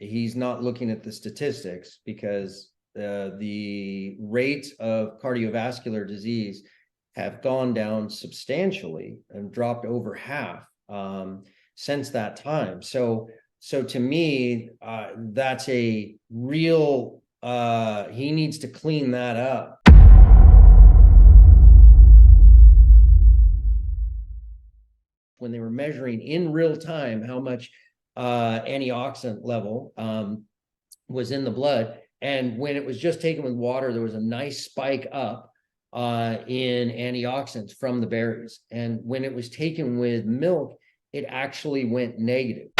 he's not looking at the statistics, because the rates of cardiovascular disease have gone down substantially and dropped over half since that time. So to me, that's a real, he needs to clean that up. When they were measuring in real time how much antioxidant level was in the blood, and when it was just taken with water, there was a nice spike up in antioxidants from the berries. And when it was taken with milk, it actually went negative.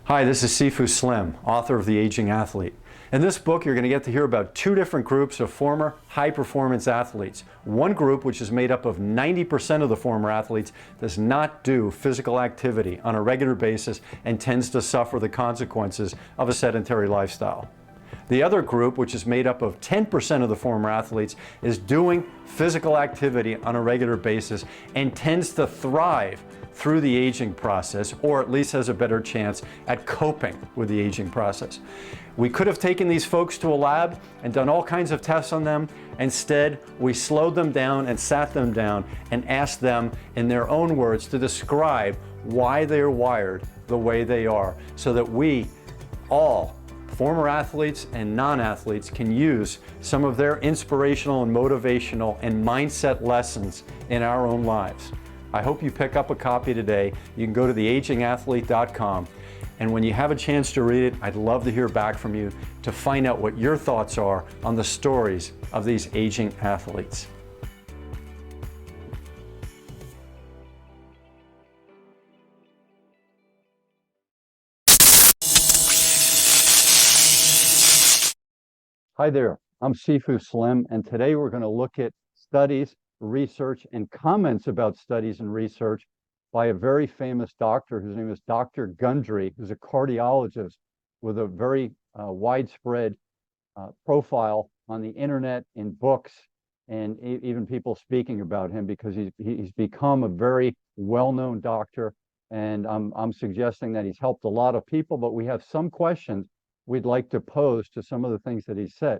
Hi, this is Sifu Slim, author of The Aging Athlete. In this book, you're going to get to hear about two different groups of former high-performance athletes. One group, which is made up of 90% of the former athletes, does not do physical activity on a regular basis and tends to suffer the consequences of a sedentary lifestyle. The other group, which is made up of 10% of the former athletes, is doing physical activity on a regular basis and tends to thrive through the aging process, or at least has a better chance at coping with the aging process. We could have taken these folks to a lab and done all kinds of tests on them. Instead, we slowed them down and sat them down and asked them, in their own words, to describe why they're wired the way they are, so that we all, former athletes and non-athletes, can use some of their inspirational and motivational and mindset lessons in our own lives. I hope you pick up a copy today. You can go to theagingathlete.com. And when you have a chance to read it, I'd love to hear back from you to find out what your thoughts are on the stories of these aging athletes. Hi there, I'm Sifu Slim, and today we're going to look at studies, research, and comments about studies and research by a very famous doctor whose name is Dr. Gundry, who's a cardiologist with a very widespread profile on the internet, in books, and even people speaking about him, because he's become a very well-known doctor. And I'm suggesting that he's helped a lot of people, but we have some questions we'd like to pose to some of the things that he said.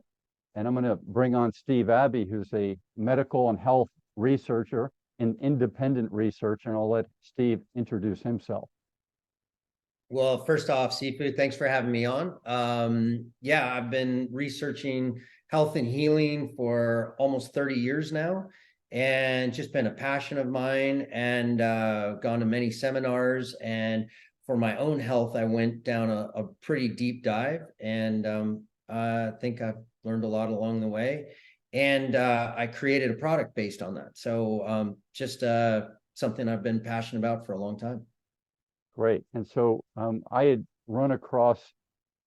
And I'm going to bring on Steve Abbey, who's a medical and health researcher and independent researcher, and I'll let Steve introduce himself. Well, first off, Sifu, thanks for having me on. Yeah, I've been researching health and healing for almost 30 years now, and just been a passion of mine, and gone to many seminars. And for my own health, I went down a pretty deep dive, and I think I've learned a lot along the way. And I created a product based on that. So just something I've been passionate about for a long time. Great. And so I had run across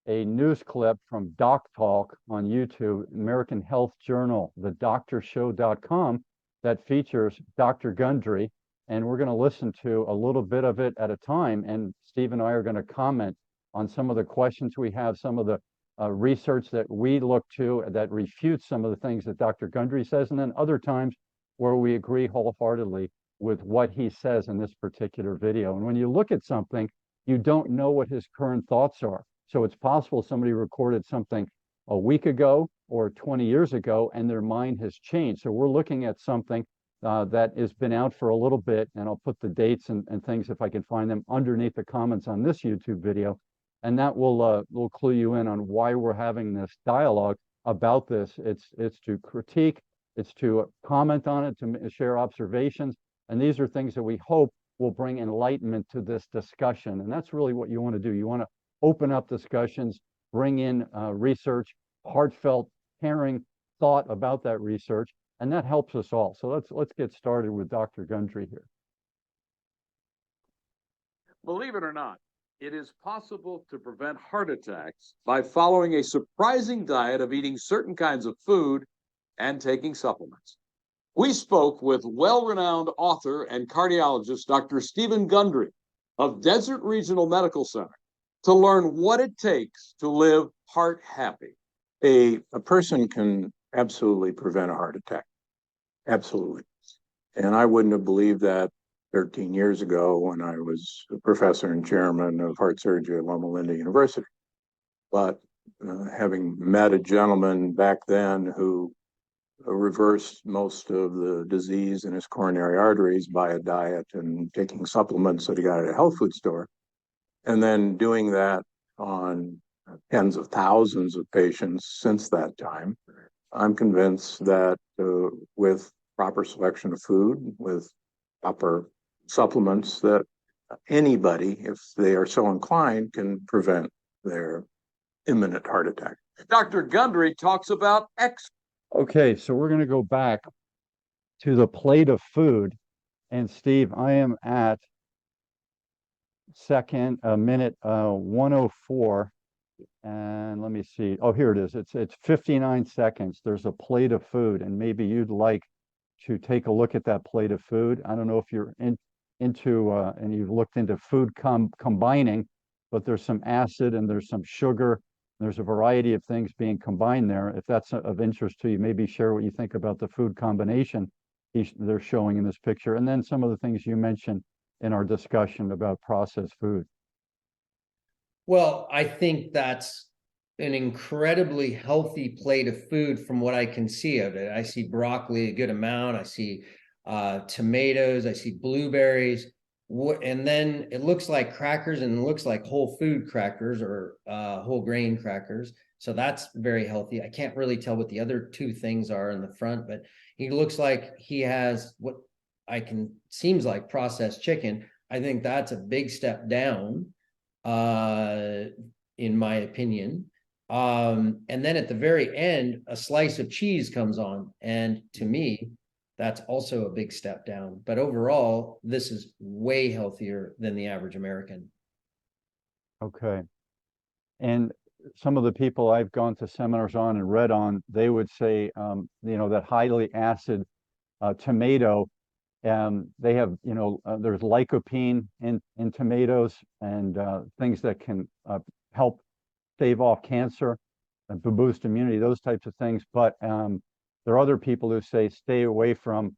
a news clip from Doc Talk on YouTube, American Health Journal, thedoctorshow.com, that features Dr. Gundry. And we're going to listen to a little bit of it at a time. And Steve and I are going to comment on some of the questions we have, some of the research that we look to that refutes some of the things that Dr. Gundry says, and then other times where we agree wholeheartedly with what he says in this particular video. And when you look at something, you don't know what his current thoughts are. So it's possible somebody recorded something a week ago or 20 years ago, and their mind has changed. So we're looking at something that has been out for a little bit, and I'll put the dates and things, if I can find them, underneath the comments on this YouTube video. And that will clue you in on why we're having this dialogue about this. It's to critique, it's to comment on it, to share observations, and these are things that we hope will bring enlightenment to this discussion. And that's really what you want to do. You want to open up discussions, bring in research, heartfelt, caring thought about that research, and that helps us all. So let's get started with Dr. Gundry here. Believe it or not, it is possible to prevent heart attacks by following a surprising diet of eating certain kinds of food and taking supplements. We spoke with well-renowned author and cardiologist Dr. Stephen Gundry of Desert Regional Medical Center to learn what it takes to live heart happy. A person can absolutely prevent a heart attack. Absolutely. And I wouldn't have believed that 13 years ago when I was a professor and chairman of heart surgery at Loma Linda University. But having met a gentleman back then who reversed most of the disease in his coronary arteries by a diet and taking supplements that he got at a health food store, and then doing that on tens of thousands of patients since that time, I'm convinced that with proper selection of food, with proper supplements, that anybody, if they are so inclined, can prevent their imminent heart attack. Dr. Gundry talks about X. Okay, so we're going to go back to the plate of food. And Steve, I am at minute 104. And let me see. Oh, here it is. It's 59 seconds. There's a plate of food, and maybe you'd like to take a look at that plate of food. I don't know if you're into and you've looked into food combining, but there's some acid and there's some sugar. There's a variety of things being combined there. If that's of interest to you, maybe share what you think about the food combination they're showing in this picture, and then some of the things you mentioned in our discussion about processed food. Well, I think that's an incredibly healthy plate of food from what I can see of it. I see broccoli a good amount. I see tomatoes. I see blueberries. And then it looks like crackers, and it looks like whole food crackers or whole grain crackers. So that's very healthy. I can't really tell what the other two things are in the front, but he looks like he has what seems like processed chicken. I think that's a big step down, in my opinion. And then at the very end, a slice of cheese comes on. And to me, that's also a big step down. But overall, this is way healthier than the average American. Okay. And some of the people I've gone to seminars on and read on, they would say, that highly acid tomato, they have, there's lycopene in tomatoes and things that can help stave off cancer and boost immunity, those types of things. But there are other people who say stay away from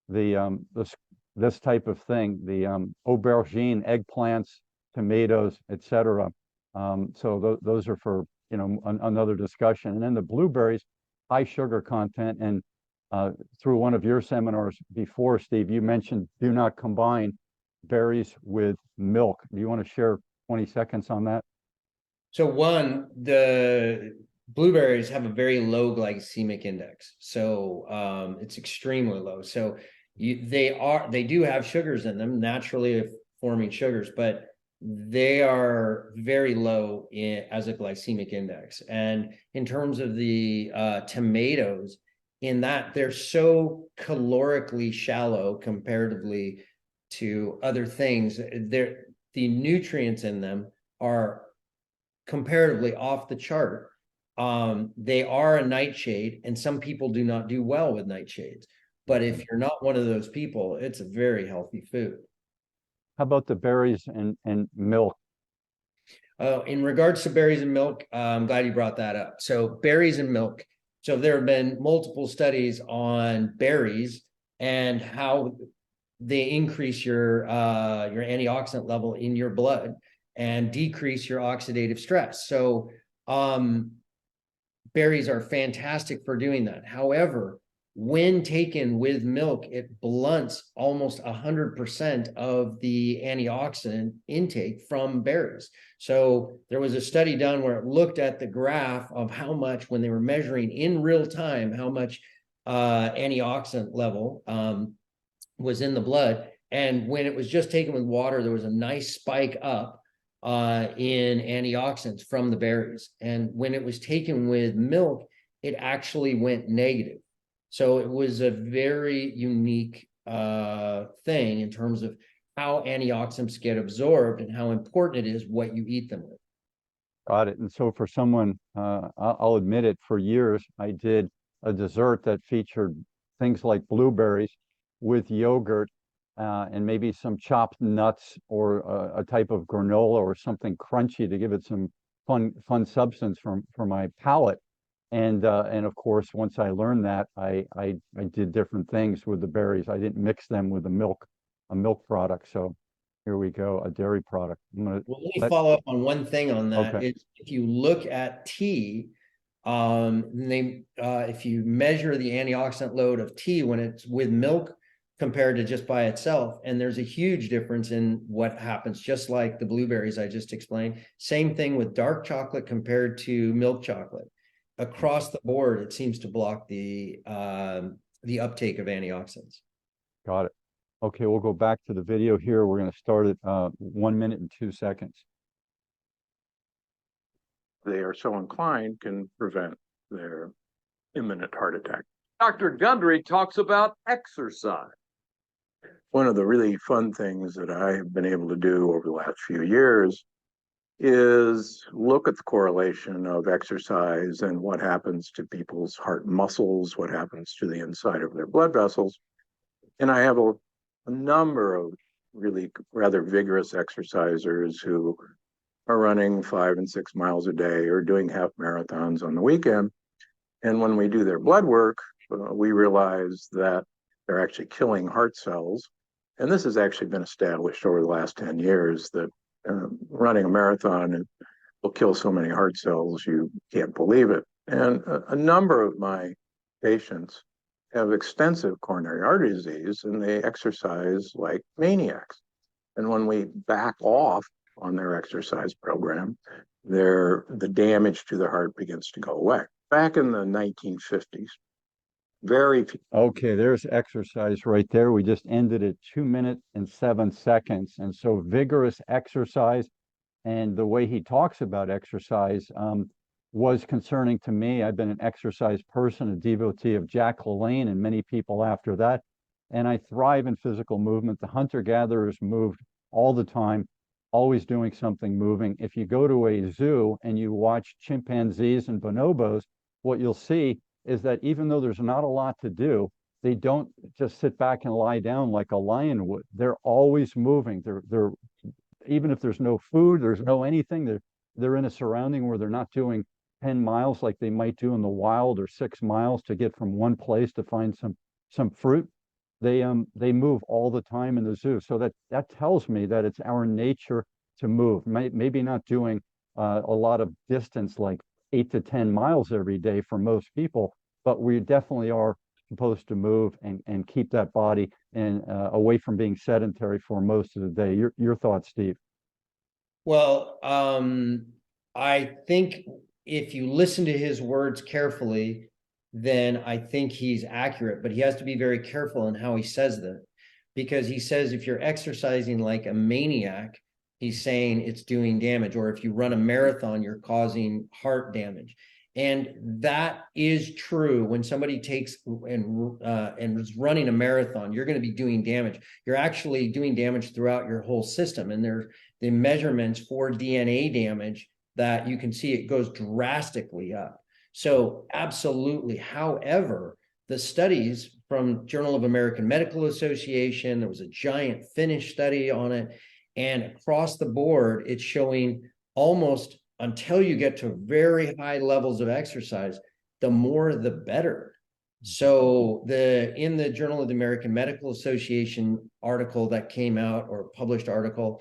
this type of thing, the aubergine, eggplants, tomatoes, etc. So those are for another discussion. And then the blueberries, high sugar content, and through one of your seminars before, Steve, you mentioned do not combine berries with milk. Do you want to share 20 seconds on that? So one, the blueberries have a very low glycemic index. So it's extremely low. So they do have sugars in them, naturally forming sugars, but they are very low as a glycemic index. And in terms of the tomatoes, in that they're so calorically shallow comparatively to other things, the nutrients in them are comparatively off the chart. They are a nightshade, and some people do not do well with nightshades. But if you're not one of those people, it's a very healthy food. How about the berries and milk? In regards to berries and milk, I'm glad you brought that up. So berries and milk. So there have been multiple studies on berries and how they increase your antioxidant level in your blood and decrease your oxidative stress. So berries are fantastic for doing that. However, when taken with milk, it blunts almost 100% of the antioxidant intake from berries. So there was a study done where it looked at the graph of how much, when they were measuring in real time, how much antioxidant level was in the blood. And when it was just taken with water, there was a nice spike up in antioxidants from the berries. And when it was taken with milk, it actually went negative. So it was a very unique thing in terms of how antioxidants get absorbed and how important it is what you eat them with. Got it. And so for someone, I'll admit it, for years, I did a dessert that featured things like blueberries with yogurt and maybe some chopped nuts or a type of granola or something crunchy to give it some fun substance for my palate. And of course, once I learned that, I did different things with the berries. I didn't mix them with the milk a milk product. So here we go, a dairy product. I'm gonna Well, let me follow up on one thing on that. Okay. Is if you look at tea, if you measure the antioxidant load of tea when it's with milk compared to just by itself, and there's a huge difference in what happens, just like the blueberries I just explained. Same thing with dark chocolate compared to milk chocolate. Across the board, it seems to block the uptake of antioxidants. Got it. Okay, we'll go back to the video here. We're going to start at 1 minute and 2 seconds. They are so inclined can prevent their imminent heart attack. Dr. Gundry talks about exercise. One of the really fun things that I have been able to do over the last few years is look at the correlation of exercise and what happens to people's heart muscles, what happens to the inside of their blood vessels. And I have a number of really rather vigorous exercisers who are running 5 and 6 miles a day or doing half marathons on the weekend. And when we do their blood work, we realize that they're actually killing heart cells. And this has actually been established over the last 10 years that running a marathon will kill so many heart cells, you can't believe it. And a number of my patients have extensive coronary artery disease and they exercise like maniacs. And when we back off on their exercise program, the damage to the heart begins to go away. Back in the 1950s, very few. Okay, there's exercise right there. We just ended at 2 minutes and 7 seconds. And so vigorous exercise and the way he talks about exercise was concerning to me. I've been an exercise person, a devotee of Jack LaLanne and many people after that. And I thrive in physical movement. The hunter-gatherers moved all the time, always doing something moving. If you go to a zoo and you watch chimpanzees and bonobos, what you'll see is that even though there's not a lot to do, they don't just sit back and lie down like a lion would. They're always moving. They're even if there's no food, there's no anything, they're in a surrounding where they're not doing 10 miles like they might do in the wild, or 6 miles to get from one place to find some fruit. They move all the time in the zoo. So that tells me that it's our nature to move. Maybe not doing a lot of distance like 8 to 10 miles every day for most people, but we definitely are supposed to move and keep that body and away from being sedentary for most of the day. Your thoughts, Steve? Well, I think if you listen to his words carefully, then I think he's accurate, but he has to be very careful in how he says that, because he says if you're exercising like a maniac, he's saying it's doing damage, or if you run a marathon, you're causing heart damage. And that is true. When somebody takes and is running a marathon, you're going to be doing damage. You're actually doing damage throughout your whole system. And there's the measurements for DNA damage that you can see it goes drastically up. So absolutely. However, the studies from Journal of American Medical Association, there was a giant Finnish study on it, and across the board, it's showing almost, until you get to very high levels of exercise, the more the better. So in the Journal of the American Medical Association article that came out, or published article,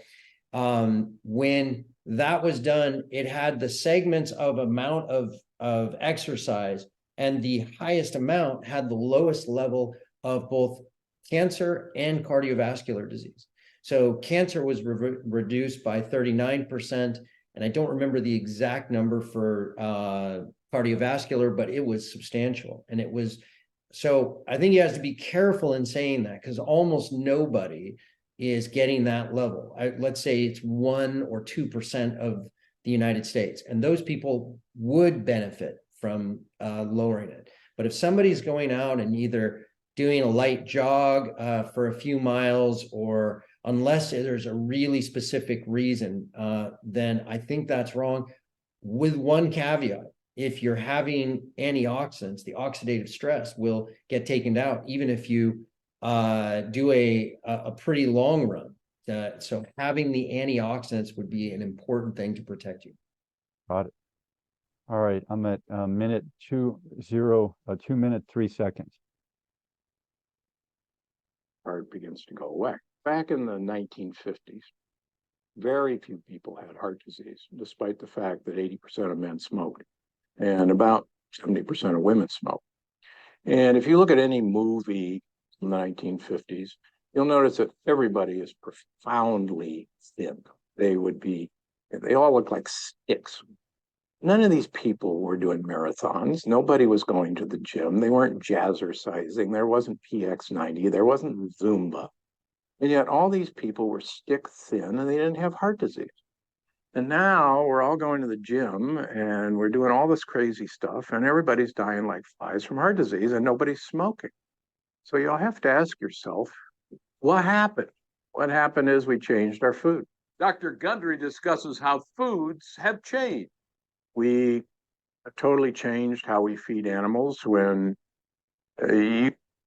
when that was done, it had the segments of amount of exercise, and the highest amount had the lowest level of both cancer and cardiovascular disease. So cancer was reduced by 39%. And I don't remember the exact number for cardiovascular, but it was substantial. And it was, so I think he has to be careful in saying that, because almost nobody is getting that level. Let's say it's 1 or 2% of the United States, and those people would benefit from lowering it. But if somebody's going out and either doing a light jog for a few miles, or unless there's a really specific reason, then I think that's wrong. With one caveat: if you're having antioxidants, the oxidative stress will get taken out, even if you do a pretty long run. So having the antioxidants would be an important thing to protect you. Got it. All right, I'm at minute 2 minutes 3 seconds. Heart begins to go away. back in the 1950s, very few people had heart disease, despite the fact that 80% of men smoked and about 70% of women smoked. And if you look at any movie from the 1950s, you'll notice that everybody is profoundly thin. They all look like sticks. None of these people were doing marathons. Nobody was going to the gym. They weren't jazzercising. There wasn't PX90. There wasn't Zumba. And yet all these people were stick thin and they didn't have heart disease. And now we're all going to the gym and we're doing all this crazy stuff and everybody's dying like flies from heart disease and nobody's smoking. So you'll have to ask yourself, what happened? What happened is we changed our food. Dr. Gundry discusses how foods have changed. We totally changed how we feed animals when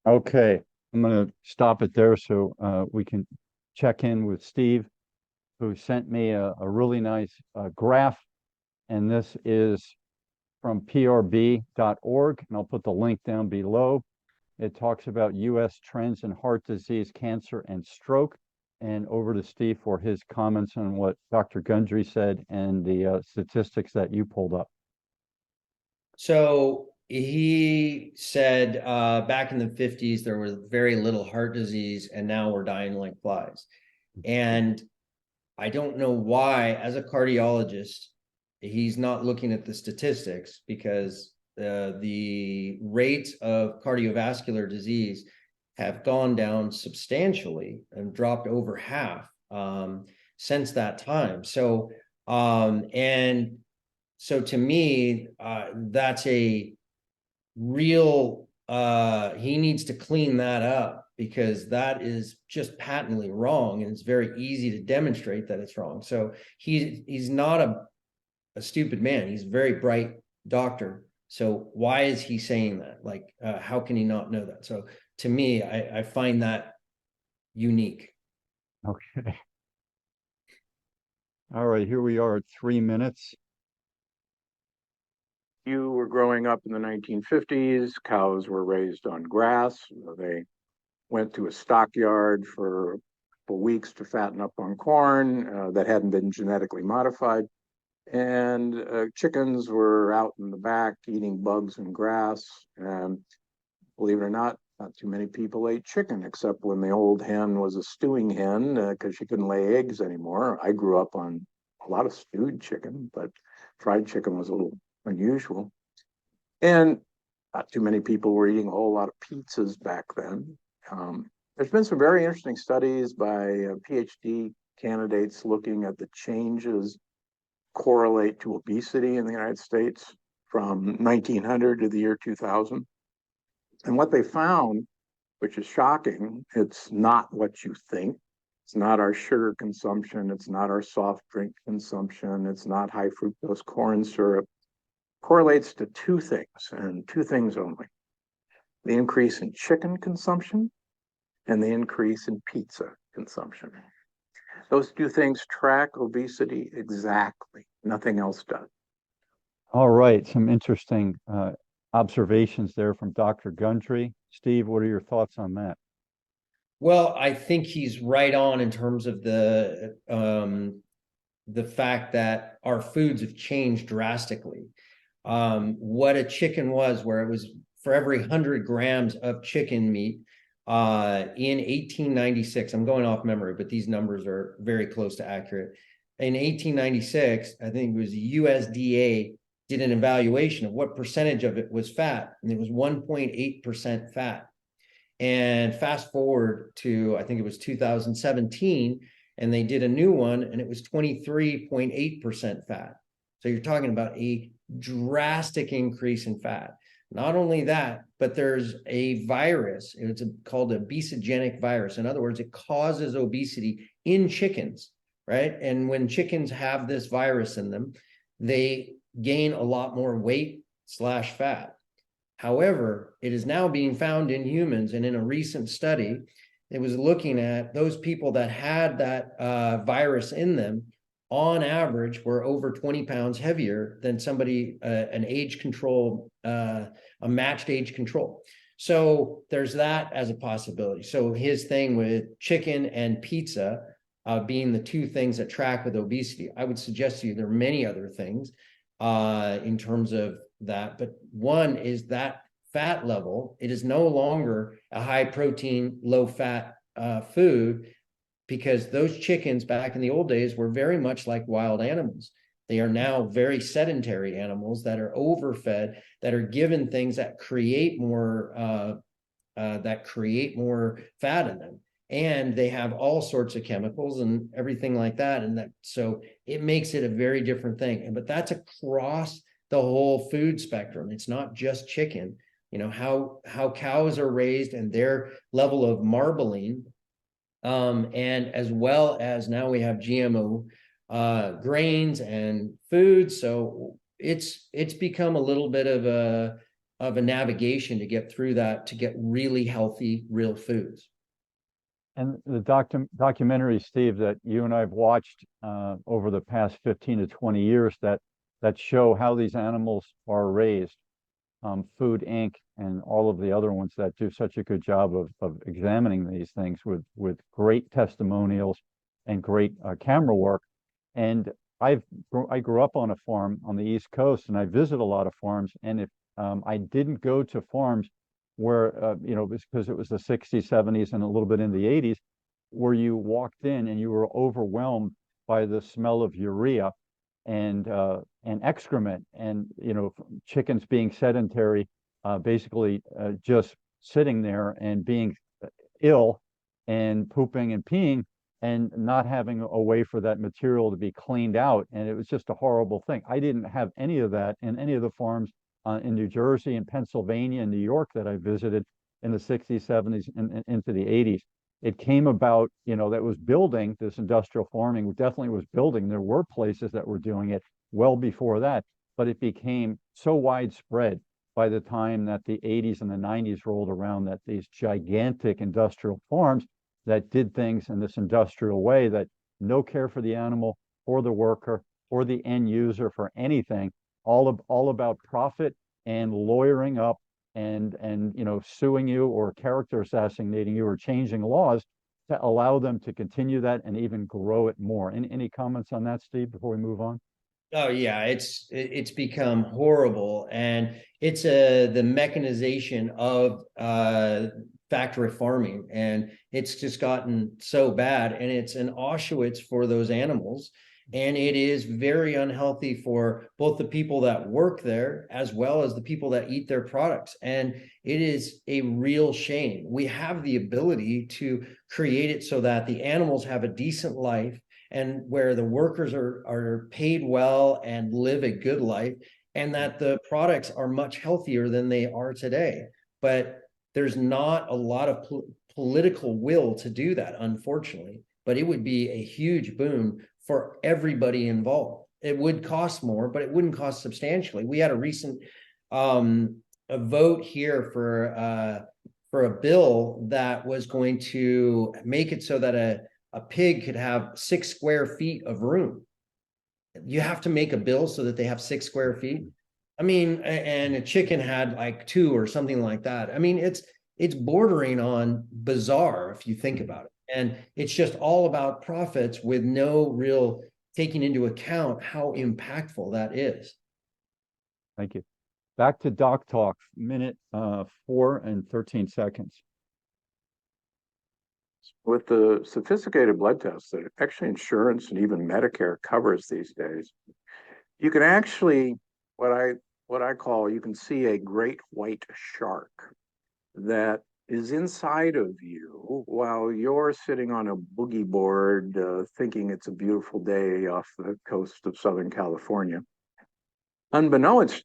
Okay, I'm going to stop it there so we can check in with Steve, who sent me a really nice graph. And this is from prb.org, and I'll put the link down below. It talks about U.S. trends in heart disease, cancer, and stroke. And over to Steve for his comments on what Dr. Gundry said and the statistics that you pulled up. So he said back in the 50s, there was very little heart disease, and now we're dying like flies. And I don't know why, as a cardiologist, he's not looking at the statistics, because the rates of cardiovascular disease have gone down substantially and dropped over half since that time. So, and so to me, that's a real, he needs to clean that up, because that is just patently wrong, and it's very easy to demonstrate that it's wrong. So he's not a stupid man. He's a very bright doctor. So why is he saying that? Like, how can he not know that? So to me, I find that unique. Okay. All right, here we are at 3 minutes. you were growing up in the 1950s, cows were raised on grass. They went to a stockyard for weeks to fatten up on corn that hadn't been genetically modified. And chickens were out in the back eating bugs and grass. And believe it or not too many people ate chicken, except when the old hen was a stewing hen because she couldn't lay eggs anymore. I grew up on a lot of stewed chicken, but fried chicken was a little unusual. And not too many people were eating a whole lot of pizzas back then. There's been some very interesting studies by PhD candidates looking at the changes correlate to obesity in the United States from 1900 to the year 2000. And what they found, which is shocking, it's not what you think. It's not our sugar consumption. It's not our soft drink consumption. It's not high fructose corn syrup. Correlates to two things, and two things only: the increase in chicken consumption and the increase in pizza consumption. Those two things track obesity exactly. Nothing else does. All right, some interesting observations there from Dr. Gundry. Steve, what are your thoughts on that? Well, I think he's right on in terms of the fact that our foods have changed drastically. What a chicken was, where it was for every 100 grams of chicken meat in 1896, I'm going off memory, but these numbers are very close to accurate. In 1896, I think it was USDA did an evaluation of what percentage of it was fat, and it was 1.8% fat. And fast forward to, I think it was 2017, and they did a new one, and it was 23.8% fat. So you're talking about a drastic increase in fat. Not only that, but there's a virus. It's called a obesogenic virus. In other words, it causes obesity in chickens, right? And when chickens have this virus in them, they gain a lot more weight / fat. However, it is now being found in humans, and in a recent study, it was looking at those people that had that virus in them, on average, were over 20 pounds heavier than somebody, an age control, a matched age control. So there's that as a possibility. So his thing with chicken and pizza being the two things that track with obesity, I would suggest to you there are many other things in terms of that. But one is that fat level. It is no longer a high protein, low fat food, because those chickens back in the old days were very much like wild animals. They are now very sedentary animals that are overfed, that are given things that create more fat in them, and they have all sorts of chemicals and everything like that. And that, so it makes it a very different thing. But that's across the whole food spectrum. It's not just chicken. You know, how cows are raised and their level of marbling, and as well as now we have GMO grains and food. So it's become a little bit of a navigation to get through that, to get really healthy, real foods. And the documentary, Steve, that you and I have watched over the past 15 to 20 years that show how these animals are raised, Food Inc. and all of the other ones that do such a good job of examining these things with great testimonials and great camera work. And I grew up on a farm on the East Coast, and I visit a lot of farms. And if I didn't go to farms where, you know, because it was the 60s, 70s, and a little bit in the 80s, where you walked in and you were overwhelmed by the smell of urea and excrement, and, you know, chickens being sedentary, basically just sitting there and being ill and pooping and peeing and not having a way for that material to be cleaned out. And it was just a horrible thing. I didn't have any of that in any of the farms in New Jersey and Pennsylvania and New York that I visited in the 60s, 70s, and into the 80s. It came about, you know, that was building, this industrial farming definitely was building. There were places that were doing it well before that, but it became so widespread by the time that the 80s and the 90s rolled around, that these gigantic industrial farms that did things in this industrial way, that no care for the animal or the worker or the end user for anything, all about profit and lawyering up and you know, suing you or character assassinating you or changing laws to allow them to continue that and even grow it more. Any comments on that, Steve, before we move on? Oh yeah, it's become horrible, and it's the mechanization of factory farming, and it's just gotten so bad, and it's an Auschwitz for those animals, and it is very unhealthy for both the people that work there as well as the people that eat their products. And it is a real shame. We have the ability to create it so that the animals have a decent life, and where the workers are paid well and live a good life, and that the products are much healthier than they are today. But there's not a lot of political will to do that, unfortunately. But it would be a huge boon for everybody involved. It would cost more, but it wouldn't cost substantially. We had a recent a vote here for a bill that was going to make it so that a pig could have 6 square feet of room. You have to make a bill so that they have 6 square feet. I mean, and a chicken had like 2 or something like that. I mean, it's bordering on bizarre if you think about it. And it's just all about profits with no real taking into account how impactful that is. Thank you. Back to Doc Talk, minute 4 and 13 seconds. With the sophisticated blood tests that actually insurance and even Medicare covers these days, you can actually, what I call, you can see a great white shark that is inside of you while you're sitting on a boogie board thinking it's a beautiful day off the coast of Southern California, unbeknownst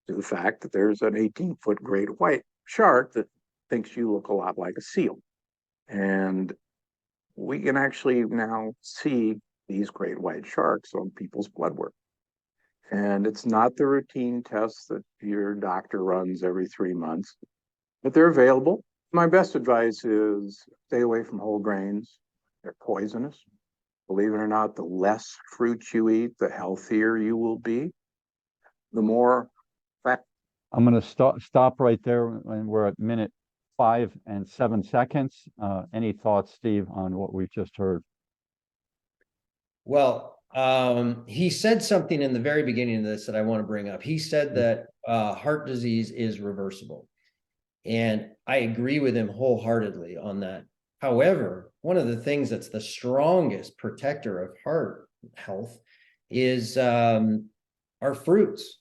to the fact that there's an 18-foot great white shark that thinks you look a lot like a seal. And we can actually now see these great white sharks on people's blood work. And it's not the routine tests that your doctor runs every 3 months, but they're available. My best advice is stay away from whole grains. They're poisonous. Believe it or not, the less fruit you eat, the healthier you will be. The more fat. I'm going to stop right there, and we're at minute 5 and 7 seconds. Any thoughts, Steve, on what we've just heard? Well, he said something in the very beginning of this that I want to bring up. He said that heart disease is reversible. And I agree with him wholeheartedly on that. However, one of the things that's the strongest protector of heart health is our fruits.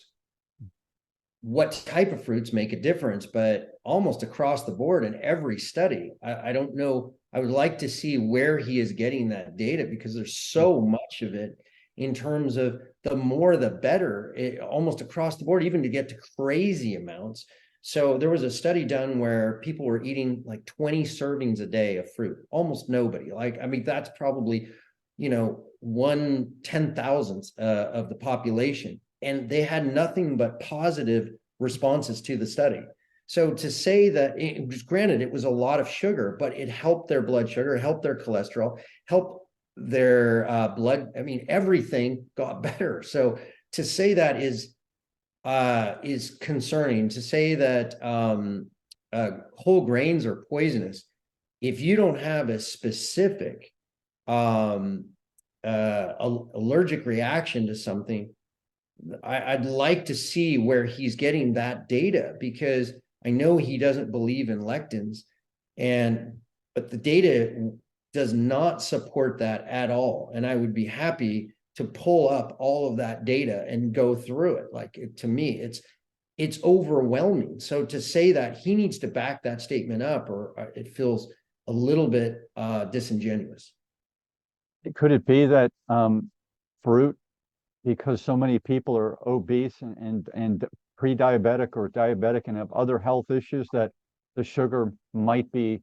What type of fruits make a difference, but almost across the board in every study. I don't know. I would like to see where he is getting that data, because there's so much of it in terms of the more the better, almost across the board, even to get to crazy amounts. So there was a study done where people were eating like 20 servings a day of fruit, almost nobody. Like, I mean, that's probably, 1/10,000th of the population. And they had nothing but positive responses to the study. So to say that, it was granted, it was a lot of sugar, but it helped their blood sugar, helped their cholesterol, helped their blood. I mean, everything got better. So to say that is concerning. To say that whole grains are poisonous, if you don't have a specific allergic reaction to something, I'd like to see where he's getting that data, because I know he doesn't believe in lectins, but the data does not support that at all. And I would be happy to pull up all of that data and go through it. Like, to me, it's overwhelming. So to say that he needs to back that statement up, or it feels a little bit disingenuous. Could it be that fruit, because so many people are obese and pre-diabetic or diabetic and have other health issues, that the sugar might be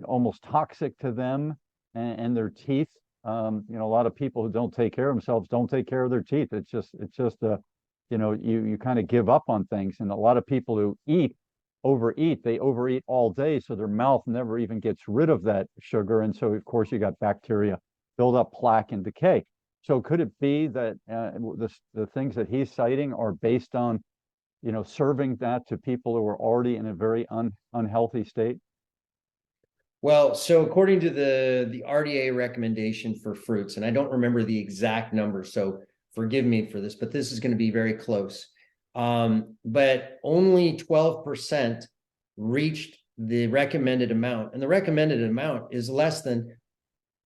almost toxic to them and their teeth? A lot of people who don't take care of themselves don't take care of their teeth. It's just you kind of give up on things. And a lot of people who overeat, they overeat all day, so their mouth never even gets rid of that sugar. And so, of course, you got bacteria, build up plaque and decay. So could it be that the things that he's citing are based on, serving that to people who are already in a very unhealthy state? Well, so according to the RDA recommendation for fruits, and I don't remember the exact number, so forgive me for this, but this is going to be very close. But only 12% reached the recommended amount, and the recommended amount is less than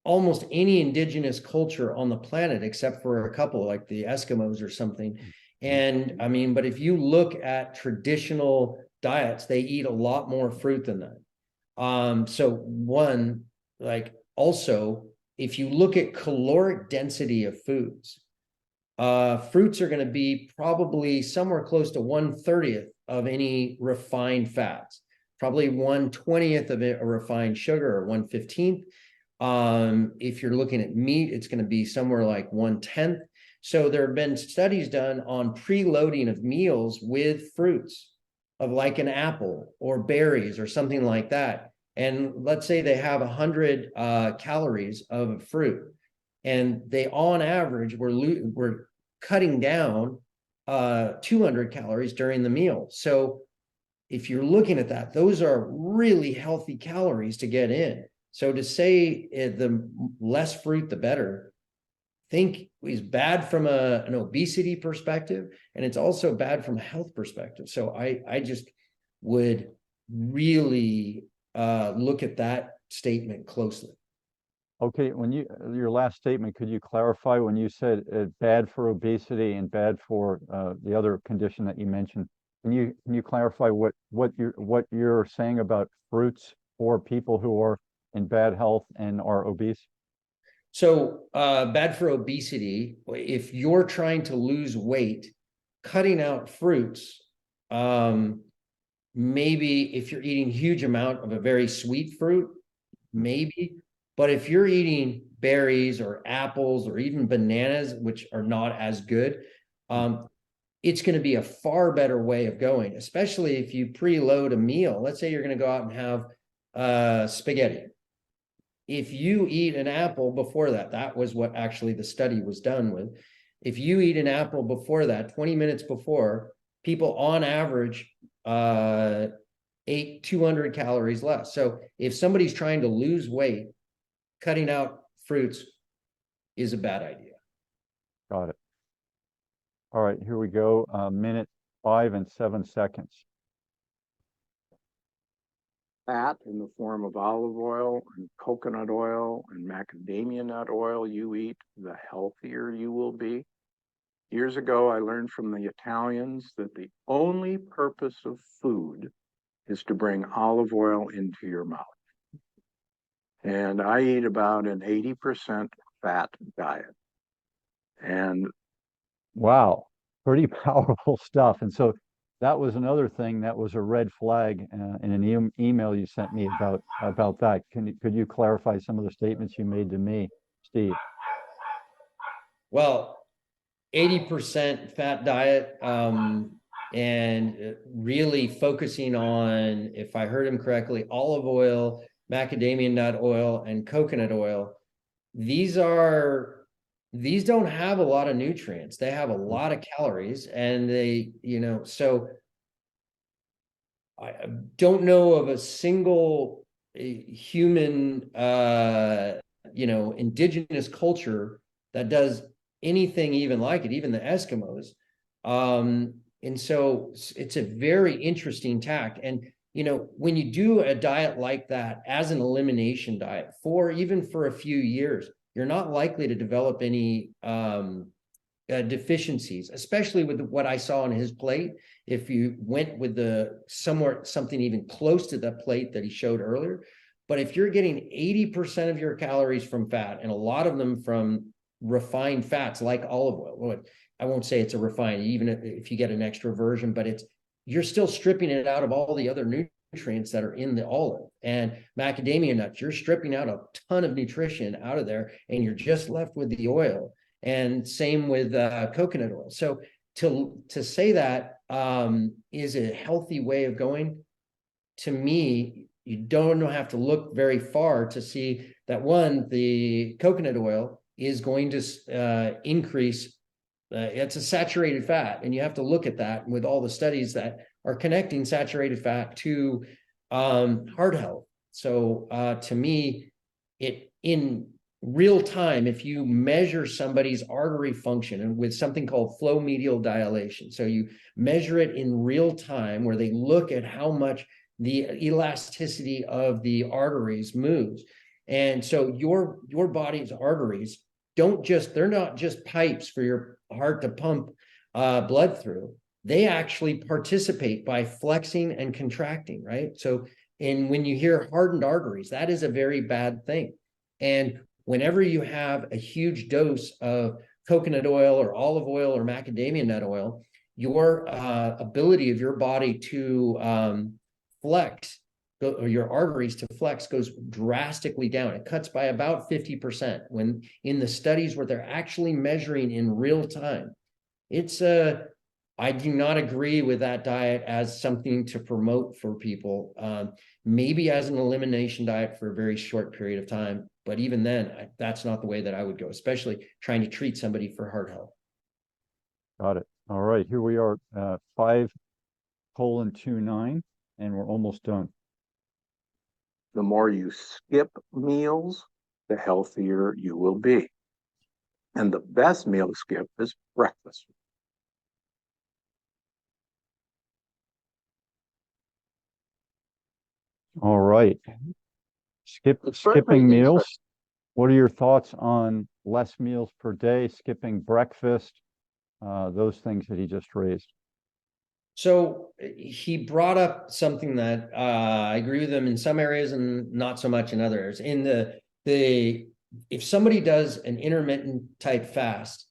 almost any indigenous culture on the planet, except for a couple like the Eskimos or something. And I mean, but if you look at traditional diets, they eat a lot more fruit than that. So also, if you look at caloric density of foods, fruits are going to be probably somewhere close to 1/30th of any refined fats, probably 1/20th of it a refined sugar, or 1/15th. If you're looking at meat, it's going to be somewhere like 1/10th. So there have been studies done on preloading of meals with fruits, of like an apple or berries or something like that. And let's say they have 100 calories of fruit, and they on average were cutting down 200 calories during the meal. So if you're looking at that, those are really healthy calories to get in. So to say the less fruit, the better, I think is bad from an obesity perspective, and it's also bad from a health perspective. So I just would really look at that statement closely. Okay, your last statement, could you clarify when you said bad for obesity and bad for the other condition that you mentioned? Can you clarify what you're saying about fruits for people who are in bad health and are obese? So bad for obesity, if you're trying to lose weight, cutting out fruits, maybe if you're eating huge amount of a very sweet fruit, maybe. But if you're eating berries or apples or even bananas, which are not as good, it's going to be a far better way of going, especially if you preload a meal. Let's say you're going to go out and have spaghetti. If you eat an apple before that, that was what actually the study was done with. If you eat an apple before that, 20 minutes before, people on average ate 200 calories less. So if somebody's trying to lose weight, cutting out fruits is a bad idea. Got it. All right, here we go. Minute 5 and 7 seconds. Fat in the form of olive oil and coconut oil and macadamia nut oil you eat, the healthier you will be. Years ago, I learned from the Italians that the only purpose of food is to bring olive oil into your mouth. And I eat about an 80% fat diet. And Wow, pretty powerful stuff. And so that was another thing that was a red flag in an email you sent me about that. Could you clarify some of the statements you made to me, Steve? Well, 80% fat diet, and really focusing on, if I heard him correctly, olive oil, macadamia nut oil, and coconut oil. These don't have a lot of nutrients. They have a lot of calories, and so I don't know of a single human, indigenous culture that does anything even like it, even the Eskimos. And so it's a very interesting tack. And, when you do a diet like that as an elimination diet even for a few years, you're not likely to develop any deficiencies, especially with what I saw on his plate. If you went with something even close to the plate that he showed earlier, but if you're getting 80% of your calories from fat, and a lot of them from refined fats like olive oil, I won't say it's a refined, even if you get an extra version, but you're still stripping it out of all the other nutrients that are in the olive. And macadamia nuts, you're stripping out a ton of nutrition out of there, and you're just left with the oil. And same with coconut oil. So to say that is a healthy way of going, to me, you don't have to look very far to see that, one, the coconut oil is going to increase. It's a saturated fat, and you have to look at that with all the studies that are connecting saturated fat to heart health. So to me, in real time, if you measure somebody's artery function and with something called flow medial dilation, so you measure it in real time, where they look at how much the elasticity of the arteries moves. And so your body's arteries they're not just pipes for your heart to pump blood through. They actually participate by flexing and contracting, right? So, and when you hear hardened arteries, that is a very bad thing. And whenever you have a huge dose of coconut oil or olive oil or macadamia nut oil, your ability of your body to flex, or your arteries to flex, goes drastically down. It cuts by about 50%. When in the studies where they're actually measuring in real time, I do not agree with that diet as something to promote for people. Maybe as an elimination diet for a very short period of time, but even then, that's not the way that I would go, especially trying to treat somebody for heart health. Got it. All right, here we are, 5:29, and we're almost done. the more you skip meals, the healthier you will be. And the best meal to skip is breakfast. All right. Skipping meals. What are your thoughts on less meals per day, skipping breakfast, those things that he just raised? So he brought up something that I agree with him in some areas and not so much in others. In if somebody does an intermittent type fast,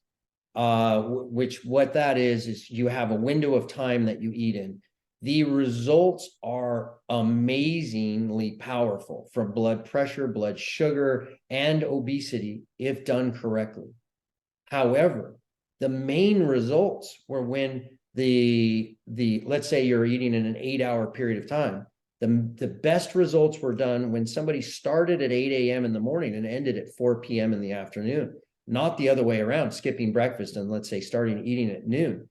which what that is you have a window of time that you eat in, the results are amazingly powerful for blood pressure, blood sugar, and obesity if done correctly. However, the main results were when let's say you're eating in an 8-hour period of time. The best results were done when somebody started at 8 a.m. in the morning and ended at 4 p.m. in the afternoon, not the other way around, skipping breakfast and let's say starting eating at noon.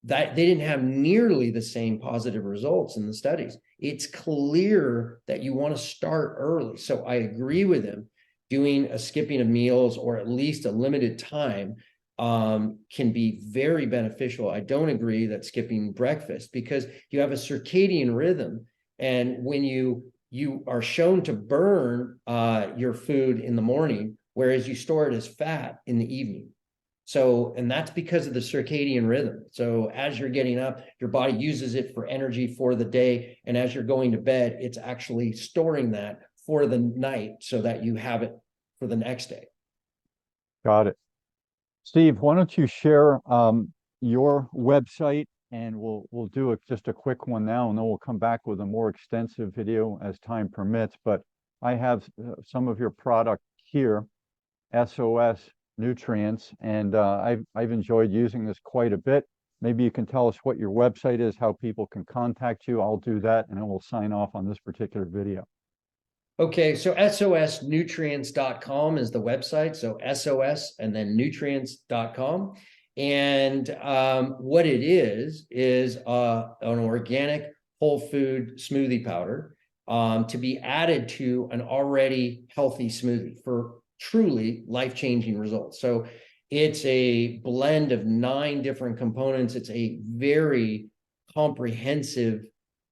that they didn't have nearly the same positive results in the studies. It's clear that you want to start early. So I agree with him. Doing a skipping of meals or at least a limited time can be very beneficial. I don't agree that skipping breakfast, because you have a circadian rhythm, and when you are shown to burn your food in the morning, whereas you store it as fat in the evening. So, and that's because of the circadian rhythm. So as you're getting up, your body uses it for energy for the day. And as you're going to bed, it's actually storing that for the night so that you have it for the next day. Got it. Steve, why don't you share your website, and we'll do just a quick one now, and then we'll come back with a more extensive video as time permits. But I have some of your product here, SOS Nutrients, and I've enjoyed using this quite a bit. Maybe you can tell us what your website is, how people can contact you. I'll do that, and then we'll sign off on this particular video. Okay, so sosnutrients.com is the website. So SOS and then nutrients.com. And what it is an organic whole food smoothie powder to be added to an already healthy smoothie for truly life-changing results. So it's a blend of 9 different components. It's a very comprehensive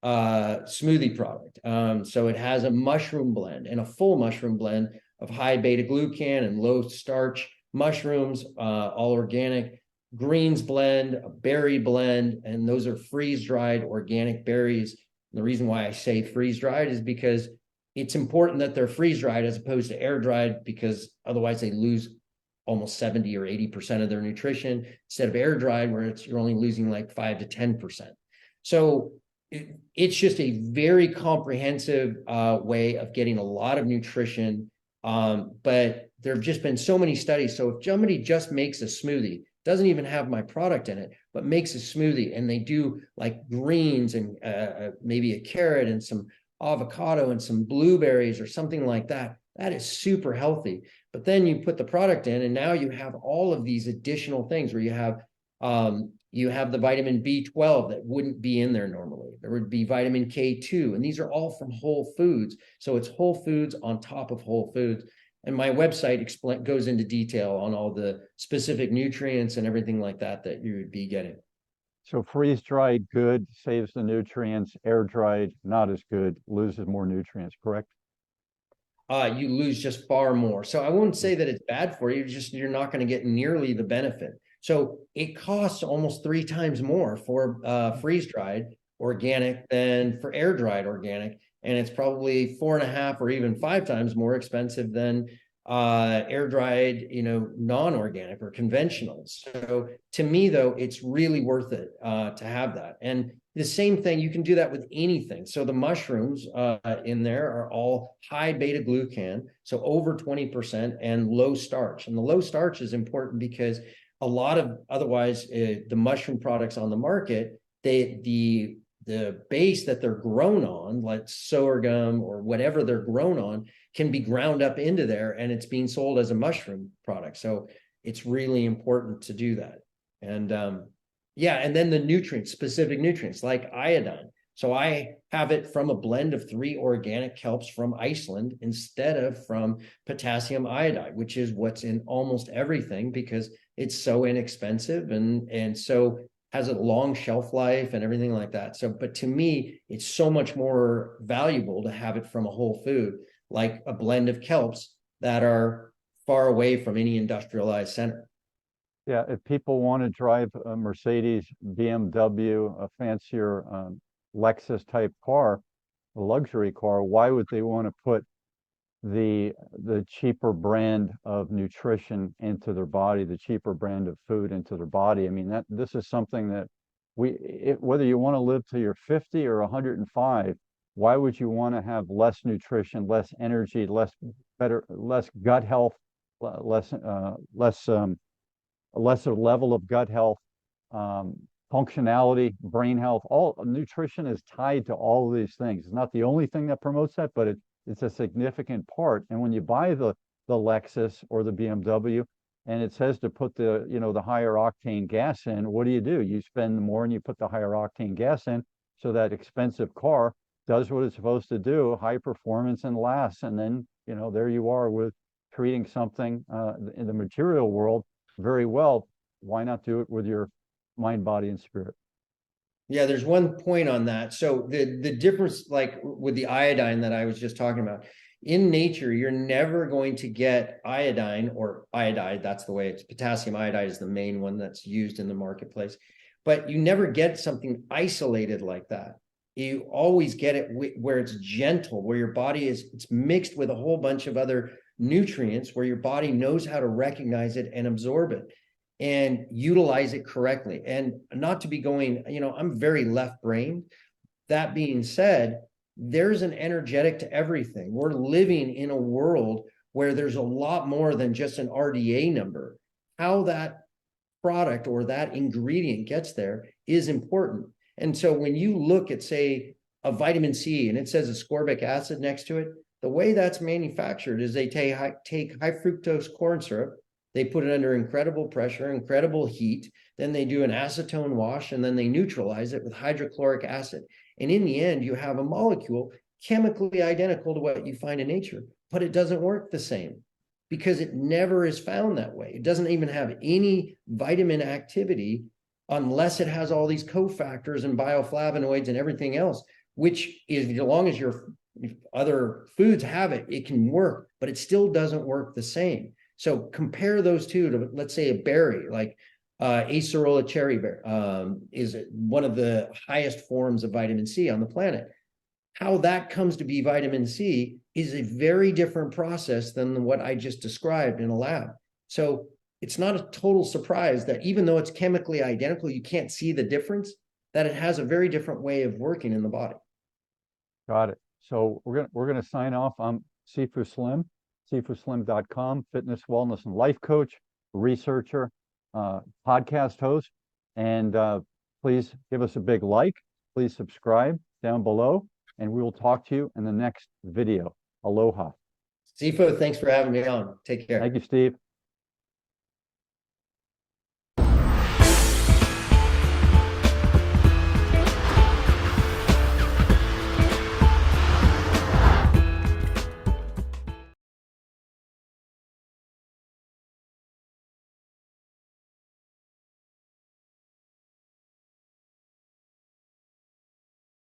smoothie product. So it has a mushroom blend and a full mushroom blend of high beta glucan and low starch mushrooms, all organic, greens blend, a berry blend, and those are freeze-dried organic berries. And the reason why I say freeze-dried is because it's important that they're freeze-dried as opposed to air-dried, because otherwise they lose almost 70 or 80% of their nutrition, instead of air-dried where you're only losing like 5 to 10%. So it's just a very comprehensive way of getting a lot of nutrition. But there have just been so many studies. So if somebody just makes a smoothie, doesn't even have my product in it, but makes a smoothie, and they do like greens and maybe a carrot and some avocado and some blueberries or something like that, that is super healthy. But then you put the product in, and now you have all of these additional things where you have the vitamin B12 that wouldn't be in there normally. There would be vitamin K2, and these are all from whole foods. So it's whole foods on top of whole foods. And my website goes into detail on all the specific nutrients and everything like that that you would be getting. So freeze-dried, good, saves the nutrients. Air-dried, not as good, loses more nutrients, correct? You lose just far more. So I wouldn't say that it's bad for you, you're not going to get nearly the benefit. So it costs almost 3 times more for freeze-dried organic than for air-dried organic. And it's probably 4.5 or even 5 times more expensive than air-dried, non-organic or conventional. So to me, though, it's really worth it to have that. And the same thing, you can do that with anything. So the mushrooms in there are all high beta glucan, so over 20%, and low starch. And the low starch is important because a lot of otherwise the mushroom products on the market, the base that they're grown on, like sorghum or whatever they're grown on, can be ground up into there, and it's being sold as a mushroom product. So it's really important to do that. And and then the nutrients, specific nutrients like iodine. So I have it from a blend of 3 organic kelps from Iceland instead of from potassium iodide, which is what's in almost everything because it's so inexpensive and so has a long shelf life and everything like that. So, but to me, it's so much more valuable to have it from a whole food, like a blend of kelps that are far away from any industrialized center. Yeah, if people want to drive a Mercedes, BMW, a fancier Lexus type car, a luxury car, why would they want to put the cheaper brand of nutrition into their body, the cheaper brand of food into their body? I mean, this is something that whether you want to live till you're 50 or 105, why would you want to have less nutrition, less energy, less gut health, a lesser level of gut health, functionality, brain health? All nutrition is tied to all of these things. It's not the only thing that promotes that, but it's a significant part. And when you buy the Lexus or the BMW, and it says to put the, the higher octane gas in. What do? You spend more and you put the higher octane gas in, so that expensive car does what it's supposed to do, high performance and lasts. And then, there you are with treating something in the material world very well. Why not do it with your mind, body, and spirit? Yeah, there's one point on that. So the difference, like with the iodine that I was just talking about, in nature, you're never going to get iodine or iodide. That's the way it's potassium iodide is the main one that's used in the marketplace. But you never get something isolated like that. You always get it where it's gentle, where your body it's mixed with a whole bunch of other nutrients, where your body knows how to recognize it and absorb it and utilize it correctly. And not to be going, I'm very left-brained. That being said, there's an energetic to everything. We're living in a world where there's a lot more than just an RDA number. How that product or that ingredient gets there is important. And so when you look at, say, a vitamin C and it says ascorbic acid next to it, the way that's manufactured is they take high fructose corn syrup, they put it under incredible pressure, incredible heat, then they do an acetone wash, and then they neutralize it with hydrochloric acid. And in the end, you have a molecule chemically identical to what you find in nature, but it doesn't work the same because it never is found that way. It doesn't even have any vitamin activity unless it has all these cofactors and bioflavonoids and everything else, which is, as long as your other foods have it, it can work, but it still doesn't work the same. So compare those two to, let's say, a berry like acerola cherry berry is one of the highest forms of vitamin C on the planet. How that comes to be vitamin C is a very different process than what I just described in a lab. So it's not a total surprise that even though it's chemically identical, you can't see the difference, that it has a very different way of working in the body. Got it. So we're gonna sign off. I'm Sifu Slim, SifuSlim.com, fitness, wellness, and life coach, researcher, podcast host. And please give us a big like. Please subscribe down below, and we will talk to you in the next video. Aloha. Sifu, thanks for having me on. Take care. Thank you, Steve.